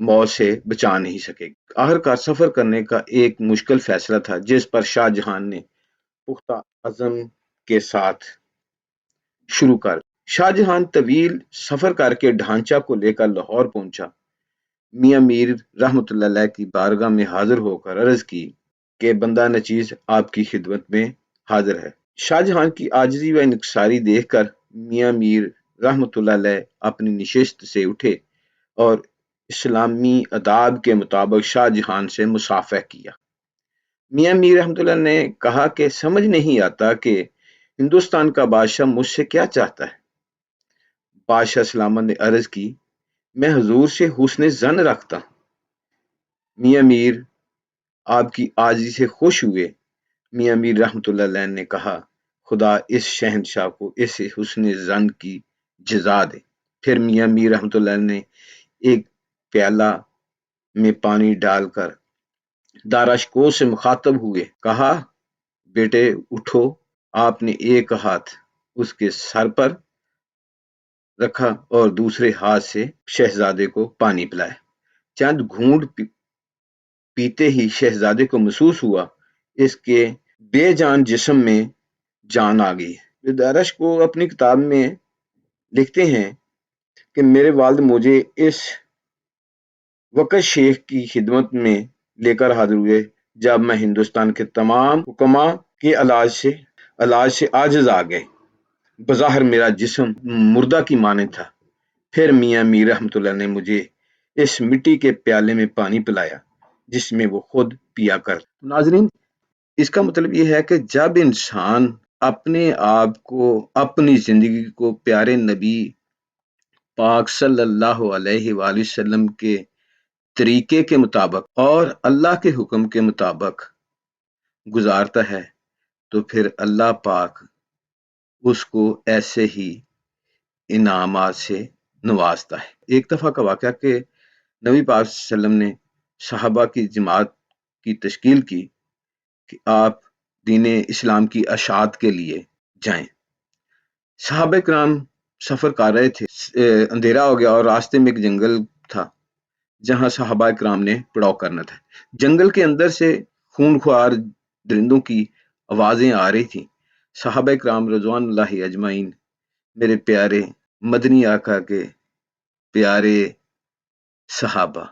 موت سے بچا نہیں سکے گی۔ آخرکار سفر کرنے کا ایک مشکل فیصلہ تھا جس پر شاہ جہاں نے پختہ عزم کے ساتھ شروع کر۔ شاہ جہاں طویل سفر کر کے ڈھانچہ کو لے کر لاہور پہنچا۔ میاں میر رحمۃ اللہ علیہ کی بارگاہ میں حاضر ہو کر عرض کی کہ بندہ نچیز آپ کی خدمت میں حاضر ہے۔ شاہ جہاں کی عاجزی و انکساری دیکھ کر میاں میر رحمۃ اللہ علیہ اپنی نشست سے اٹھے اور اسلامی آداب کے مطابق شاہ جہاں سے مصافحہ کیا۔ میاں میر رحمۃ اللہ نے کہا کہ سمجھ نہیں آتا کہ ہندوستان کا بادشاہ مجھ سے کیا چاہتا ہے۔ بادشاہ سلامت نے عرض کی میں حضور سے حسن ظن رکھتا ہوں۔ میاں میر آپ کی عاجزی سے خوش ہوئے۔ میاں میر رحمۃ اللہ علیہ نے کہا خدا اس شہنشاہ کو اس حسن ظن کی جزا دے۔ پھر میاں میر رحمۃ اللہ نے ایک پیالہ میں پانی ڈال کر داراشکوہ سے مخاطب ہوئے کہا بیٹے اٹھو۔ آپ نے ایک ہاتھ اس کے سر پر رکھا اور دوسرے ہاتھ سے شہزادے کو پانی پلایا۔ چند گھونٹ پیتے ہی شہزادے کو محسوس ہوا اس کے بے جان جسم میں جان آ گئی۔ دارش کو اپنی کتاب میں لکھتے ہیں کہ میرے والد مجھے اس وقت شیخ کی خدمت میں لے کر حاضر ہوئے جب میں ہندوستان کے تمام حکماء کے علاج سے عاجز آ گئے۔ بظاہر میرا جسم مردہ کی مانند تھا۔ پھر میاں میر رحمۃ اللہ نے مجھے اس مٹی کے پیالے میں پانی پلایا جس میں وہ خود پیا کر۔ ناظرین اس کا مطلب یہ ہے کہ جب انسان اپنے آپ کو اپنی زندگی کو پیارے نبی پاک صلی اللہ علیہ وآلہ وسلم کے طریقے کے مطابق اور اللہ کے حکم کے مطابق گزارتا ہے تو پھر اللہ پاک اس کو ایسے ہی انعامات سے نوازتا ہے۔ ایک دفعہ کا واقعہ کہ نبی پاک صلی اللہ علیہ وسلم نے صحابہ کی جماعت کی تشکیل کی کہ آپ دین اسلام کی اشاعت کے لیے جائیں۔ صحابہ کرام سفر کر رہے تھے، اندھیرا ہو گیا اور راستے میں ایک جنگل تھا جہاں صحابہ کرام نے پڑاؤ کرنا تھا۔ جنگل کے اندر سے خونخوار درندوں کی آوازیں آ رہی تھیں۔ صحابہ کرام رضوان اللہ اجمعین میرے پیارے مدنی آقا کے پیارے صحابہ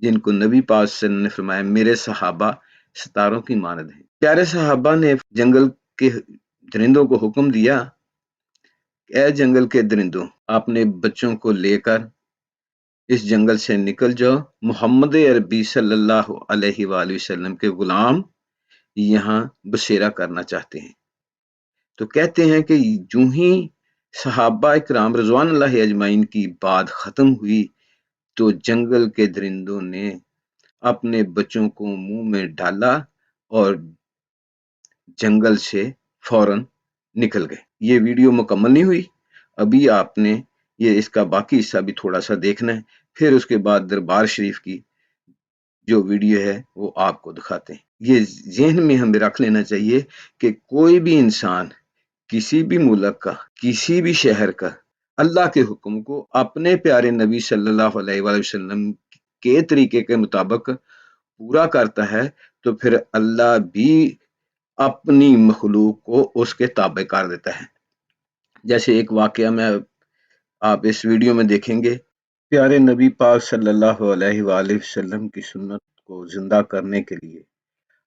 جن کو نبی پاک صلی اللہ علیہ وسلم نے فرمایا میرے صحابہ ستاروں کی مانند ہیں، پیارے صحابہ نے جنگل کے درندوں کو حکم دیا اے جنگل کے درندوں اپنے بچوں کو لے کر اس جنگل سے نکل جاؤ، محمد عربی صلی اللہ علیہ وآلہ وسلم کے غلام یہاں بسیرا کرنا چاہتے ہیں۔ تو کہتے ہیں کہ جو ہی صحابہ کرام رضوان اللہ اجمعین کی بات ختم ہوئی تو جنگل کے درندوں نے اپنے بچوں کو منہ میں ڈالا اور جنگل سے فوراً نکل گئے۔ یہ ویڈیو مکمل نہیں ہوئی، ابھی آپ نے اس کا باقی حصہ بھی تھوڑا سا دیکھنا ہے، پھر اس کے بعد دربار شریف کی جو ویڈیو ہے وہ آپ کو دکھاتے ہیں۔ یہ ذہن میں ہمیں رکھ لینا چاہیے کہ کوئی بھی انسان کسی بھی ملک کا کسی بھی شہر کا اللہ کے حکم کو اپنے پیارے نبی صلی اللہ علیہ وآلہ وسلم کے طریقے کے مطابق پورا کرتا ہے تو پھر اللہ بھی اپنی مخلوق کو اس کے تابع کر دیتا ہے۔ جیسے ایک واقعہ میں آپ اس ویڈیو میں دیکھیں گے، پیارے نبی پاک صلی اللہ علیہ وآلہ وسلم کی سنت کو زندہ کرنے کے لیے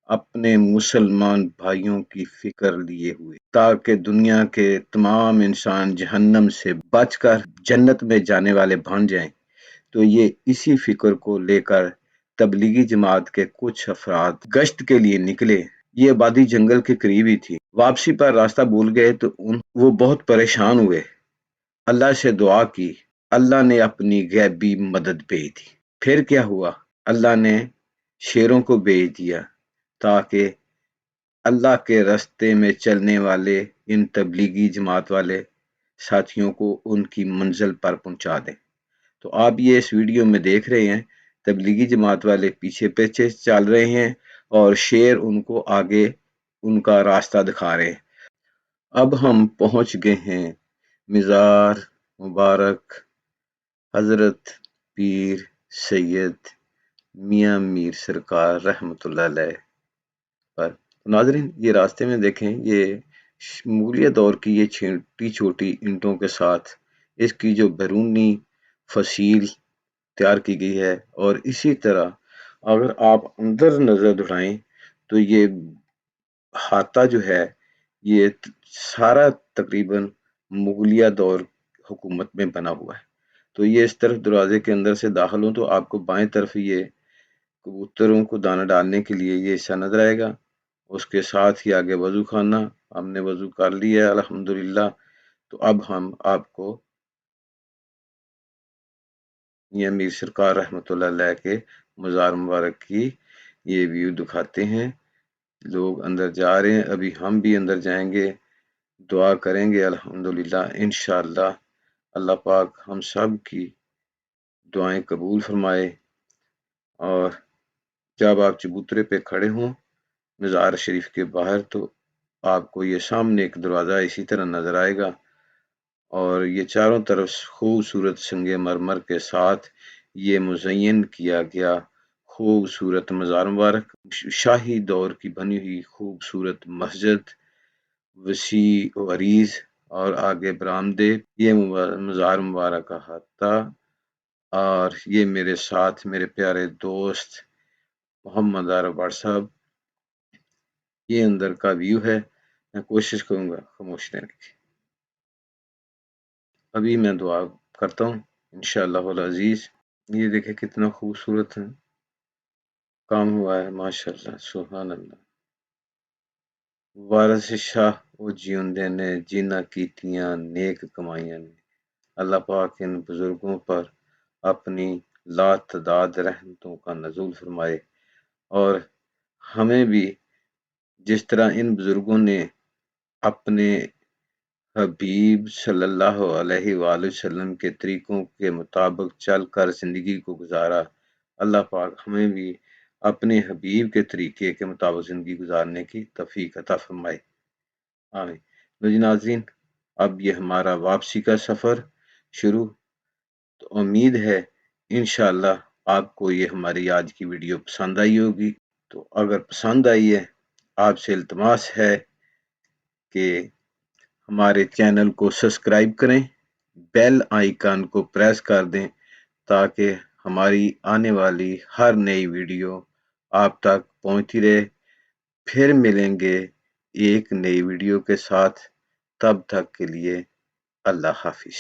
اپنے مسلمان بھائیوں کی فکر لیے ہوئے تاکہ دنیا کے تمام انسان جہنم سے بچ کر جنت میں جانے والے بن جائیں، تو یہ اسی فکر کو لے کر تبلیغی جماعت کے کچھ افراد گشت کے لیے نکلے۔ یہ آبادی جنگل کے قریب ہی تھی۔ واپسی پر راستہ بھول گئے تو وہ بہت پریشان ہوئے، اللہ سے دعا کی، اللہ نے اپنی غیبی مدد بھیج دی۔ پھر کیا ہوا؟ اللہ نے شیروں کو بھیج دیا تاکہ اللہ کے راستے میں چلنے والے ان تبلیغی جماعت والے ساتھیوں کو ان کی منزل پر پہنچا دیں۔ تو آپ یہ اس ویڈیو میں دیکھ رہے ہیں، تبلیغی جماعت والے پیچھے پیچھے چل رہے ہیں اور شیر ان کو آگے ان کا راستہ دکھا رہے ہیں۔ اب ہم پہنچ گئے ہیں مزار مبارک حضرت پیر سید میاں میر سرکار رحمۃ اللہ علیہ پر۔ ناظرین یہ راستے میں دیکھیں، یہ مغلیہ دور کی یہ چھوٹی چھوٹی اینٹوں کے ساتھ اس کی جو بیرونی فصیل تیار کی گئی ہے، اور اسی طرح اگر آپ اندر نظر دڑائیں تو یہ احاطہ جو ہے یہ سارا تقریباً مغلیہ دور حکومت میں بنا ہوا ہے۔ تو یہ اس طرف دروازے کے اندر سے داخل ہوں تو آپ کو بائیں طرف یہ کبوتروں کو دانہ ڈالنے کے لیے یہ حصہ نظر آئے گا، اس کے ساتھ ہی آگے وضو خانہ، ہم نے وضو کر لیا ہے الحمدللہ۔ تو اب ہم آپ کو میاں میر سرکار رحمۃ اللہ علیہ کے مزار مبارک کی یہ ویو دکھاتے ہیں۔ لوگ اندر جا رہے ہیں، ابھی ہم بھی اندر جائیں گے، دعا کریں گے الحمدللہ انشاءاللہ اللہ پاک ہم سب کی دعائیں قبول فرمائے۔ اور جب آپ چبوترے پہ کھڑے ہوں مزار شریف کے باہر تو آپ کو یہ سامنے ایک دروازہ اسی طرح نظر آئے گا، اور یہ چاروں طرف خوبصورت سنگ مرمر کے ساتھ یہ مزین کیا گیا خوبصورت مزار مبارک، شاہی دور کی بنی ہوئی خوبصورت مسجد، وسیع و عریض، اور آگے برآمدے، یہ مزار مبارک کا احاطہ، اور یہ میرے ساتھ میرے پیارے دوست محمد عارف بٹ صاحب، یہ اندر کا ویو ہے۔ میں کوشش کروں گا خاموش رہنے کی۔ ابھی میں دعا کرتا ہوں انشاءاللہ العزیز۔ یہ دیکھیں کتنا خوبصورت ہے کام ہوا ہے، ماشاءاللہ سبحان اللہ۔ وارث شاہ وہ جیوندے نے جنہ کیتیاں نیک کمائیاں نے، اللہ پاک ان بزرگوں پر اپنی لاتعداد رحمتوں کا نزول فرمائے، اور ہمیں بھی جس طرح ان بزرگوں نے اپنے حبیب صلی اللہ علیہ وآلہ وسلم کے طریقوں کے مطابق چل کر زندگی کو گزارا، اللہ پاک ہمیں بھی اپنے حبیب کے طریقے کے مطابق زندگی گزارنے کی توفیق عطا فرمائے، آمین۔ جی ناظرین، اب یہ ہمارا واپسی کا سفر شروع، تو امید ہے انشاءاللہ آپ کو یہ ہماری آج کی ویڈیو پسند آئی ہوگی۔ تو اگر پسند آئی ہے، آپ سے التماس ہے کہ ہمارے چینل کو سبسکرائب کریں، بیل آئیکن کو پریس کر دیں تاکہ ہماری آنے والی ہر نئی ویڈیو آپ تک پہنچتی رہے۔ پھر ملیں گے ایک نئی ویڈیو کے ساتھ، تب تک کے لیے اللہ حافظ۔